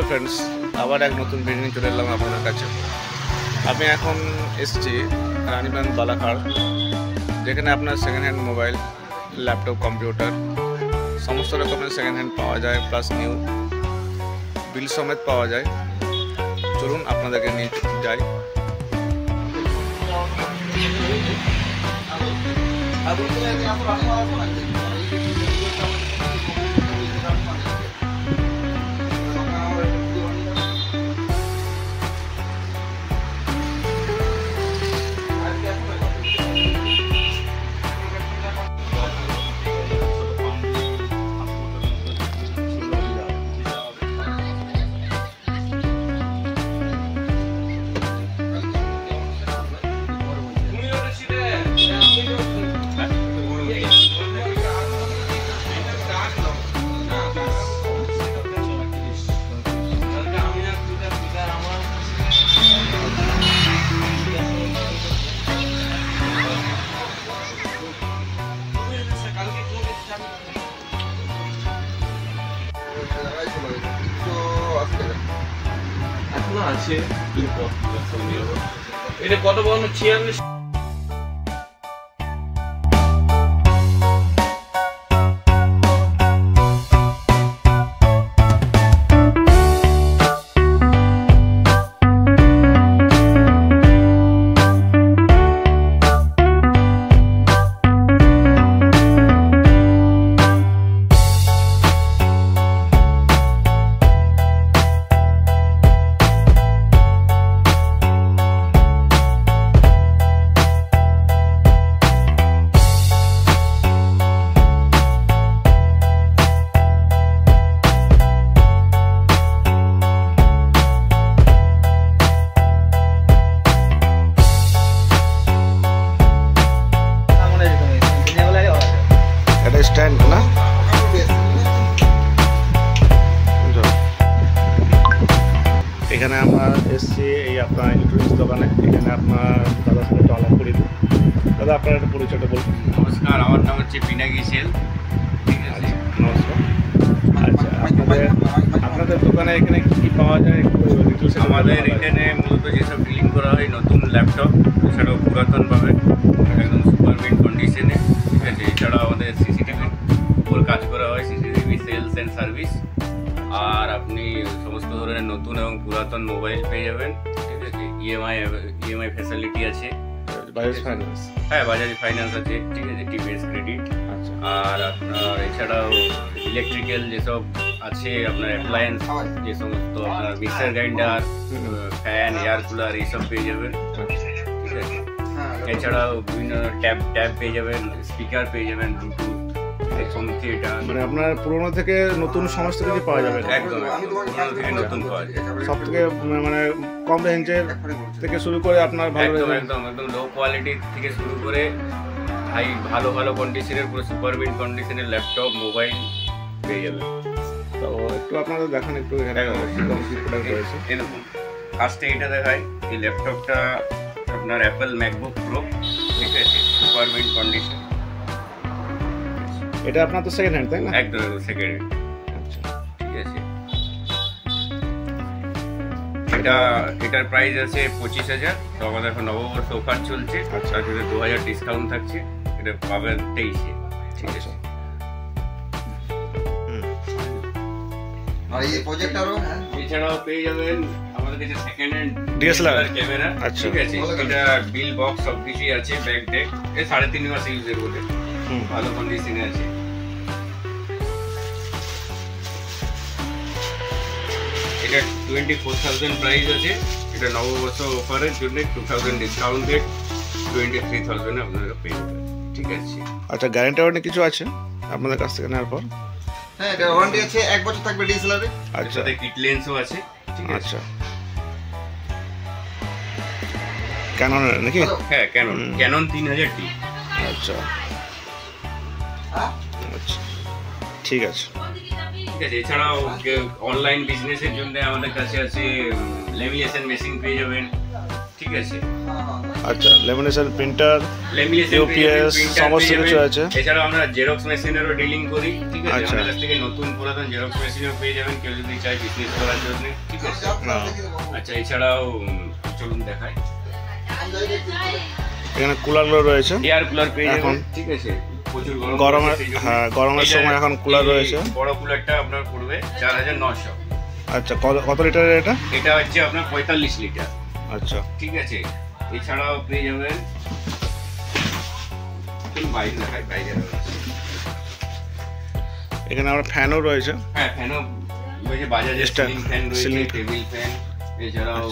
Hello friends, আবার এক নতুন ভিডিও চলে এলাম আপনাদের কাছে। আমি এখন এসেছি রানীগঞ্জ বালাখাড়, যেখানে আপনার second hand mobile, laptop, computer সমস্ত রকমের সেকেন্ড হ্যান্ড পাওয়া যায়, প্লাস নিউ বিল সমেত পাওয়া যায়। চলুন আপনাদেরকে নিয়ে যাই। আছে এটা কত বড় 46। স্ট্যান্ড না এখানে আমরা এসেছি এই আপনার ইলেকট্রনিক্স দোকানে। এখানে আপনার দাদার সাথে একটু আলাপ করি। দাদা, আপনার একটা পরিচয়টা বলুন। নমস্কার, আমার নাম হচ্ছে পিনাকি সেল। ঠিক আছে, নমস্কার। আচ্ছা, আপনাদের দোকানে এখানে কী পাওয়া যায়? আমাদের এখানে মূলত যেসব ডিলিং করা হয়, নতুন ল্যাপটপ, এছাড়াও পুরাতন পাবে একদম সুপার মিন্ট কন্ডিশনে। ঠিক আছে, এছাড়াও আমাদের সিসিটিভির উপর কাজ করা হয়, সিসিটিভি সেলস অ্যান্ড সার্ভিস। আর আপনি সমস্ত ধরনের নতুন এবং পুরাতন মোবাইল পেয়ে যাবেন। ঠিক আছে, ইএমআই ফ্যাসিলিটি আছে। বাজাজ ফাইন্যান্স? হ্যাঁ, বাজাজ ফাইন্যান্স আছে। ঠিক আছে, টিভিএস ক্রেডিট। আচ্ছা, আর আপনার এছাড়াও ইলেকট্রিক্যাল যেসব আছে, আপনার অ্যাপ্লায়েন্স, যে সমস্ত আপনার mixer grinder, fan, air cooler এইসব পেয়ে যাবেন। ঠিক আছে, এছাড়াও বিভিন্ন ট্যাব পেয়ে যাবেন, স্পিকার পেয়ে যাবেন, ব্লুটুথ, হোম থিয়েটার। মানে আপনার পুরোনো থেকে নতুন সমস্ত কিছু পাওয়া যাবে। একদম পুরোনো থেকে নতুন পাওয়া যায়। সব থেকে মানে কম রেঞ্জের থেকে শুরু করে আপনার একদম লো কোয়ালিটি থেকে শুরু করে ভালো কন্ডিশনের, পুরো সুপার মিন্ট কন্ডিশনের ল্যাপটপ, মোবাইল পেয়ে যাবেন। তো একটু আপনাদের দেখান একটু এখানে রয়েছে। এরকম ফার্স্টে এটা দেখায়, এই ল্যাপটপটা আপনার অ্যাপেল ম্যাকবুক প্রো। ঠিক আছে, সুপার মিন্ট কন্ডিশন। এটা আপনার তো সেকেন্ড হ্যান্ড, তাই না? একদম সেকেন্ড হ্যান্ড। আচ্ছা, ঠিক আছে, এটার প্রাইস আছে 25,000। তো আমাদের এখন নববর্ষ অফার চলছে। আচ্ছা, তার জন্য 2000 ডিসকাউন্ট থাকছে। এটা পাবেন 23-এ। ঠিক আছে, আর এই প্রজেক্টরও এছাড়াও পেয়ে যাবেন আমাদের কাছে সেকেন্ড হ্যান্ড DSLR ক্যামেরা। আচ্ছা, ঠিক আছে, এটা বিল বক্স সবকিছুই আছে, ব্যাক ডেক, 3.5 মাস ইউজের বলে ভালো কন্ডিশনে আছে। এটা 24,000 প্রাইস আছে। এটা নববর্ষ অফারের জন্য 2,000 ডিসকাউন্টেড 23,000 আপনারা পেয়ে যাবেন। ঠিক আছে। আচ্ছা, গ্যারান্টি ওয়ারেন্টি কিছু আছে আপনাদের কাছ থেকে নেওয়ার পর? হ্যাঁ, এটা ওয়ারেন্টি আছে, 1 বছর থাকবে ডিএসএলআর এ। আচ্ছা, এর কিট লেন্সও আছে। ঠিক আছে, আচ্ছা, ক্যাননের নাকি? হ্যাঁ, ক্যানন 3000D। আচ্ছা আচ্ছা, ঠিক আছে। ঠিক আছে, এছাড়াও অনলাইন বিজনেসের জন্য আমাদের কাছে আছে লেমিনেশন মেশিন পেয়ে যাবেন। ঠিক আছে, আচ্ছা, লেমিনেশন প্রিন্টার, লেমিনেশন UPS সমস্ত কিছু আছে। এছাড়াও আমরা জেরক্স মেশিনেরও ডিলিং করি, ঠিক আছে। আচ্ছা। আমাদের কাছ থেকে নতুন পুরাতন জেরক্স মেশিনও পেয়ে যাবেন কেউ যদি চায় বিজনেস করার জন্য, ঠিক আছে। আচ্ছা, এছাড়াও চলুন দেখাই, এখানে কুলারগুলো রয়েছে। এয়ার কুলার পেয়ে এখন যাবেন, ঠিক আছে। প্রচুর গরমের পড়ছে সেই জন্য। হ্যাঁ, গরমের এটা- সময় এখন কুলার এই রয়েছে। বড় কুলারটা আপনার পড়বে 4900। আচ্ছা, কত লিটারের এটা? এটা হচ্ছে আপনার 45 লিটার, আচ্ছা, ঠিক আছে। এছাড়াও পেয়ে যাবেন বাইরে দেখাই, বাইরে এখানে আমার ফ্যানও রয়েছে। হ্যাঁ, ফ্যানও রয়েছে, বাজাজের সিলিং ফ্যান রয়েছে, সিলিং টেবিল ফ্যান, এছাড়াও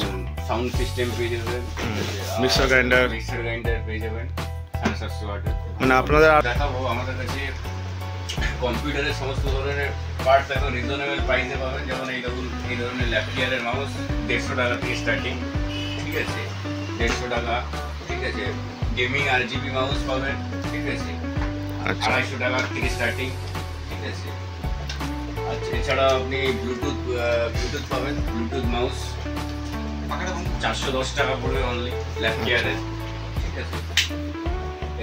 সাউন্ড সিস্টেম পেয়ে যাবেন, মিক্সার গ্রাইন্ডার পেয়ে যাবেন 750 ওয়াটের। মানে আপনাদের দেখাবো আমাদের কাছে কম্পিউটারের সমস্ত ধরনের পার্টস এখন রিজনেবল প্রাইসে পাবেন। যেমন এই ধরনের ল্যাপটপের মাউস 150 টাকা থেকে স্টার্টিং, ঠিক আছে, 150 টাকা, ঠিক আছে। গেমিং RGB মাউস পাবেন, ঠিক আছে, আচ্ছা 250 টাকা থেকে স্টার্টিং, ঠিক আছে। আচ্ছা, এছাড়া আপনি ব্লুটুথ পাবেন, ব্লুটুথ মাউস 410 টাকা পড়বে অনলি ল্যাপটপের, ঠিক আছে।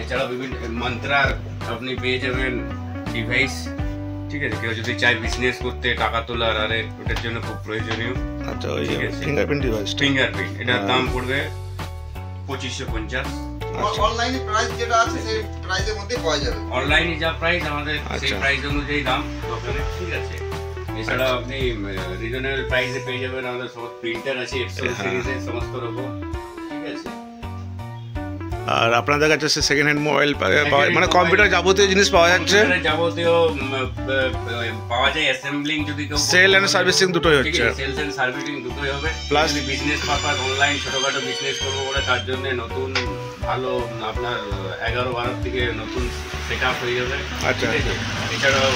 এছাড়া বিভিন্ন মন্ত্রার আপনি পেয়ে যাবেন ডিভাইস, ঠিক আছে। কেউ যদি চায় বিজনেস করতে, টাকা তোলার, আর ওটার জন্য খুব প্রয়োজনীয় আচ্ছা, ওই ঠিক আছে। Fingerprint device. ফিঙ্গারপ্রিন্ট, এটার দাম পড়বে 2550। অনলাইনে প্রাইস যেটা আছে সেই প্রাইসের মধ্যে পাওয়া যাবে। অনলাইনে যা প্রাইস আমাদের সেই আচ্ছা। প্রাইস অনুযায়ী দাম দোকানে, ঠিক আছে। এছাড়া আপনি রিজনেবল প্রাইসে পেয়ে যাবেন আমাদের সব প্রিন্টার আছে এক্সেল হ্যাঁ। সিরিজের সমস্ত রকম, ঠিক আছে। আর আপনাদের কাছে সেকেন্ড হ্যান্ড মোবাইল মানে কম্পিউটার যাবতীয় জিনিস পাওয়া যাচ্ছে। কম্পিউটারে যাবতীয় পাওয়া যায়। অ্যাসেম্বলিং যদি কেউ সেল এন্ড সার্ভিসিং দুটোই হচ্ছে। সেলস এন্ড সার্ভিসিং দুটোই হবে। Plus- যদি বিজনেস পারপাস অনলাইন ছোটখাটো বিজনেস করবো বলে তার জন্য নতুন ভালো আপনার 11-12 থেকে নতুন সেট আপ হয়ে যাবে, আচ্ছা। ঠিক আছে। এছাড়াও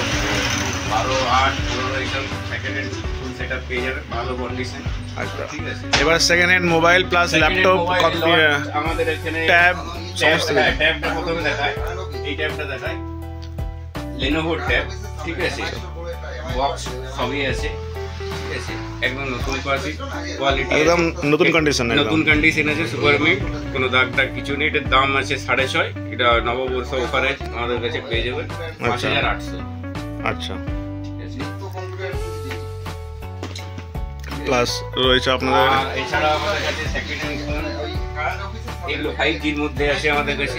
12, 8, 15 এইসব second hand full set up পেয়ে যাবে ভালো কন্ডিশন, আচ্ছা, ঠিক আছে। এবার second hand mobile plus laptop, আমাদের এখানে ট্যাব সমস্ত কিছু। ট্যাবটা প্রথমে দেখায়, এই ট্যাবটা দেখায়, লেনোভো ট্যাব, ঠিক আছে। বক্স সবই আছে, ঠিক আছে। একদম নতুন কোয়ালিটি, একদম নতুন কন্ডিশন, নতুন কন্ডিশন আছে, সুপার মিট, কোনো দাগ টাগ কিছু নেই। এটার দাম আছে 650। এটা নববর্ষ অফারে আমাদের কাছে পেয়ে যাবেন 5800, আচ্ছা। ঠিক আছে। প্লাস রয়েছে আপনাদের আর এছাড়া আমাদের কাছে সেকেন্ড হ্যান্ড ফোন, এগুলো 5Gর মধ্যে আছে আমাদের কাছে,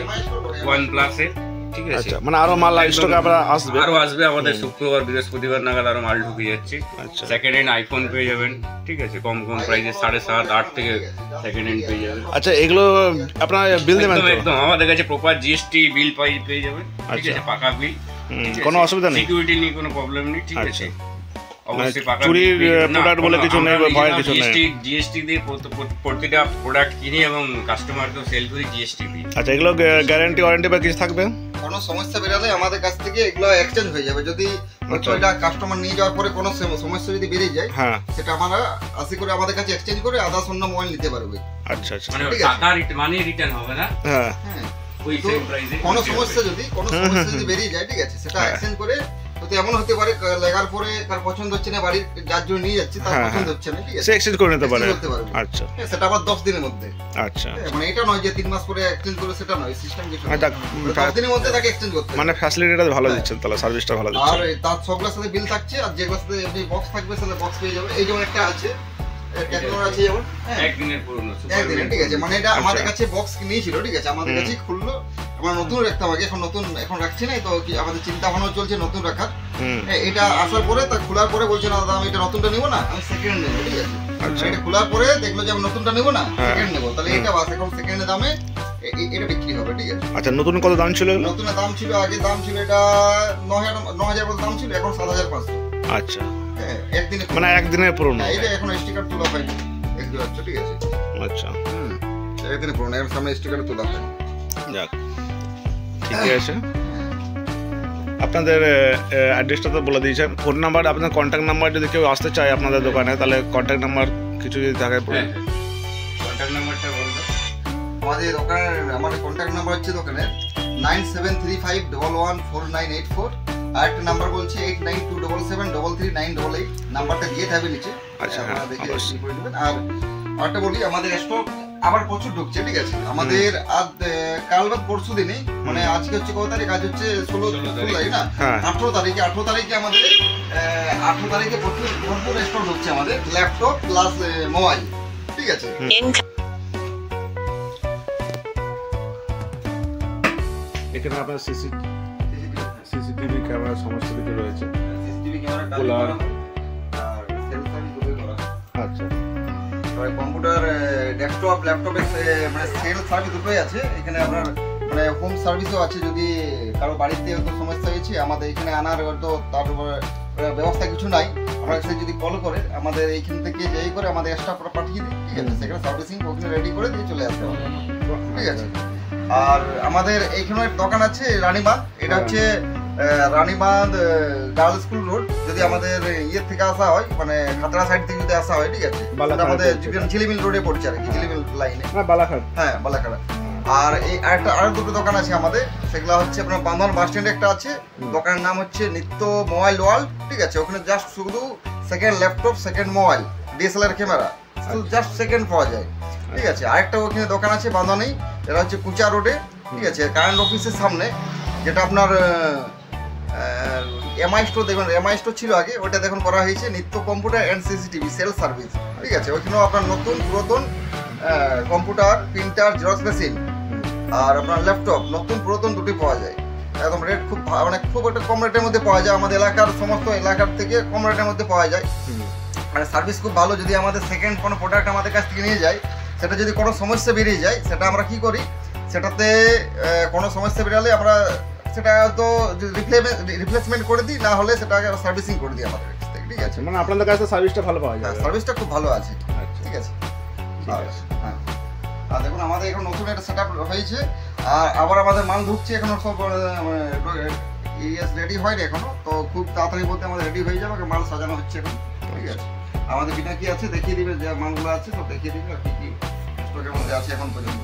OnePlus এর, ঠিক আছে। আচ্ছা, মানে আরো মাল স্টক আবার আসবে। আরো আসবে আমাদের শুক্রবার বৃহস্পতিবার নাগাদ আরো মাল ঢুকে যাচ্ছে। আচ্ছা, সেকেন্ড হ্যান্ড আইফোন পেয়ে যাবেন, ঠিক আছে, কম প্রাইসে 7.5, 8 থেকে সেকেন্ড হ্যান্ড পেয়ে যাবেন। আচ্ছা, এগুলো আপনারা বিল দেবেন একদম তো? একদম আমাদের কাছে প্রপার জিএসটি বিল পেয়ে যাবেন, ঠিক আচ্ছা। আছে, পাকা বিল, কোনো অসুবিধা নেই? সিকিউরিটি নিয়ে কোনো প্রবলেম নেই, ঠিক আছে। আচ্ছা। অবশ্যই পাকা চুরির product বলে কিছু নেই, ভয়ের কিছু নেই। জিএসটি দিয়ে প্রতিটা প্রোডাক্ট কিনি এবং কাস্টমারকেও সেল করি জিএসটি দিয়ে। আচ্ছা, এগুলো গ্যারান্টি ওয়ারেন্টি বা কিছু থাকবে? কোনো সমস্যা বেরালে আমাদের কাছ থেকে এগুলো এক্সচেঞ্জ হয়ে যাবে। যদি আচ্ছা। এটা কাস্টমার নিয়ে যাওয়ার পরে কোনো সমস্যা যদি বেরিয়ে যায়, হ্যাঁ, সেটা আমরা আশা করে আমাদের কাছে এক্সচেঞ্জ করে আদার্স অন্য মোবাইল নিতে পারবে। আচ্ছা আচ্ছা, মানে ঠিক আছে। টাকা মানি রিটার্ন হবে না, হ্যাঁ হ্যাঁ, ওই তো সেম প্রাইসে। কোনো সমস্যা যদি বেরিয়ে যায়, ঠিক আছে, সেটা হ্যাঁ। এক্সচেঞ্জ করে হতে এমন হতে পারে লাগার পরে তার পছন্দ হচ্ছে না, বাড়ির যার জন্য নিয়ে যাচ্ছি তার হ্যাঁ, পছন্দ হ্যাঁ। হচ্ছে না, ঠিক সে আছে, এক্সচেঞ্জ করে নিতে পারে। Exchange করতে পারবে। আচ্ছা হ্যাঁ, সেটা আবার 10 দিনের মধ্যে। আচ্ছা, হ্যাঁ, মানে এটা নয় যে 3 মাস পরে এক্সচেঞ্জ করে, সেটা নয়, সিস্টেম কিছু আচ্ছা, 10 দিনের মধ্যে তাকে এক্সচেঞ্জ করতে হবে। মানে ফ্যাসিলিটিটা ভালো দিচ্ছেন, তাহলে সার্ভিসটা ভালো আর দিচ্ছেন। তার সবগুলোর সাথে বিল থাকছে, আর যেগুলোর সাথে এমনি বক্স থাকবে সেটা বক্স পেয়ে যাবে। এই যেমন একটা আছে, টেকনোর আছে যেমন, হ্যাঁ, একদিনের পুরনো একদিনের, ঠিক আছে। মানে এটা আমাদের আচ্ছা। কাছে বক্স নিয়েছিল, ঠিক আছে, আমাদের কাছে খুললো, আমরা নতুন রাখতাম আগে, এখন রাখছি না, তো কি আমাদের চিন্তা ভাবনা চলছে নতুন রাখার। হুম, এটা আসার পরে তা খোলার পরে বলছে না দাদা আমি এটা নতুনটা নেবো না, আমি সেকেন্ড নেবো, ঠিক আছে। আচ্ছা। এটা খোলার পরে দেখলো যে আমি নতুনটা নেবো না, হ্যাঁ। সেকেন্ড নেবো, তাহলে এটা বাস এখন সেকেন্ডের দামে এটা বিক্রি হবে, ঠিক আছে। আচ্ছা, নতুন কত দাম ছিল এগুলো? নতুনের দাম ছিল, আগে দাম ছিল এটা 9,000 মতো দাম ছিল, এখন 7,500। আচ্ছা, হ্যাঁ, একদিনে মানে একদিনের পুরনো। হ্যাঁ, এটা এখন স্টিকার তোলা হয়নি, দেখতে পাচ্ছ, ঠিক আছে। আচ্ছা, একদিনে পুরনো, এখন সামনে স্টিকার তোলা হয়। যাক, ঠিকই আছে। আপনাদের অ্যাড্রেসটা তো বলে দিয়েছেন, ফোন নাম্বার, আপনার কন্ট্যাক্ট নাম্বার, যদি কেউ আসতে চায় আপনাদের দোকানে, তাহলে কন্ট্যাক্ট নাম্বার কিছু যদি থাকে বলুন। কন্ট্যাক্ট নাম্বারটা বলুন। আমাদের কন্ট্যাক্ট নাম্বার হচ্ছে দোকানের 9735114984, আর একটা নাম্বার বলছি 8927733988, নাম্বারটা দিয়ে থাকবে নিচে। আচ্ছা, হ্যাঁ, আপনারা দেখে অবশ্যই। করে নেবেন। আর আরেকটা বলি, আমাদের স্টক আবার প্রচুর ঢুকছে, ঠিক আছে। আমাদের আজ কাল বা পরশু দিনে, মানে আজকে হচ্ছে কত তারিখ, আজ হচ্ছে 16 তারিখ না, 18 তারিখে আমাদের 18 তারিখে ভরপুর স্টক ঢুকছে আমাদের, ল্যাপটপ প্লাস মোবাইল, ঠিক আছে। এখানে আপনার সিসিটিভি ক্যামেরা সমস্ত কিছু রয়েছে। সিসিটিভি ক্যামেরা কুলার আর সেলফি দুটোই করা। আচ্ছা, কম্পিউটার, ডেস্কটপ, ল্যাপটপের মানে সেল সার্ভিস দুটোই আছে এখানে। আপনার মানে হোম সার্ভিসও আছে, যদি কারো বাড়িতে হয়তো সমস্যা হয়েছে আমাদের এখানে আনার হয়তো তার ব্যবস্থা কিছু নাই, আমরা সে যদি কল করে আমাদের এইখান থেকে যেই করে আমাদের স্টাফ পাঠিয়ে দিই, ঠিক আছে। সেখানে সার্ভিসিং ওখানে রেডি করে দিয়ে চলে আসতে হবে, ঠিক আছে। আর আমাদের এইখানে দোকান আছে রানীবাঁধ, এটা হচ্ছে রানীবাঁধ গার্লস স্কুল রোড। যদি আমাদের ইয়ে থেকে আসা হয়, মানে খাতড়া সাইড থেকে যদি আসা হয়, ঠিক আছে, আমাদের ঝিলিমিল রোডে পড়ছে আর কি, ঝিলিমিল লাইনে, বালাঘাট। হ্যাঁ, বালাঘাট। আর এই আরো দুটো দোকান আছে আমাদের, সেগুলো হচ্ছে আপনার বাঁধন বাস স্ট্যান্ডে একটা আছে, দোকানের নাম হচ্ছে নিত্য মোবাইল ওয়ার্ল্ড, ঠিক আছে। ওখানে জাস্ট শুধু second laptop, second mobile, DSLR camera, just second পাওয়া যায়, ঠিক আছে। আরেকটা ওখানে দোকান আছে বাঁধনেই, এটা হচ্ছে কুচা রোডে, ঠিক আছে, কারেন্ট অফিসের সামনে, যেটা আপনার এমআই স্টোর, দেখবেন এমআই স্টোর ছিল আগে, ওটা দেখুন করা হয়েছে নিত্য computer and CCTV sale service, ঠিক আছে। ওইখানেও আপনার নতুন পুরাতন কম্পিউটার, প্রিন্টার, জেরক্স মেশিন আর আপনার ল্যাপটপ নতুন পুরাতন দুটি পাওয়া যায়। একদম রেট খুব মানে খুব একটা কম রেটের মধ্যে পাওয়া যায়, আমাদের এলাকার সমস্ত এলাকার থেকে কম রেটের মধ্যে পাওয়া যায়। মানে সার্ভিস খুব ভালো। যদি আমাদের সেকেন্ড কোনো প্রোডাক্ট আমাদের কাছ থেকে নিয়ে যায়, সেটা যদি কোনো সমস্যা বেরিয়ে যায়, সেটা আমরা কি করি, সেটাতে কোনো সমস্যা বেরালে আমরা সেটা তো রিপ্লেসমেন্ট করে দিই, না হলে সেটাকে সার্ভিসিং করে দিই আমাদের কাছ থেকে, ঠিক আছে। মানে আপনাদের কাছে সার্ভিসটা ভালো পাওয়া যায়? সার্ভিসটা খুব ভালো আছে, ঠিক আছে। হ্যাঁ, আর দেখুন আমাদের এখন নতুন একটা সেট আপ হয়েছে, আর আবার আমাদের মাল ঢুকছে, এখনো সব রেডি হয়নি এখনো, তো খুব তাড়াতাড়ি বলতে আমাদের রেডি হয়ে যাবে, মাল সাজানো হচ্ছে এখন, ঠিক আছে। আমাদের বিনা কি আছে দেখিয়ে দিবে, যে মালগুলো আছে সব দেখিয়ে দিবে, আর কি কি স্টকের মধ্যে আছে এখন পর্যন্ত।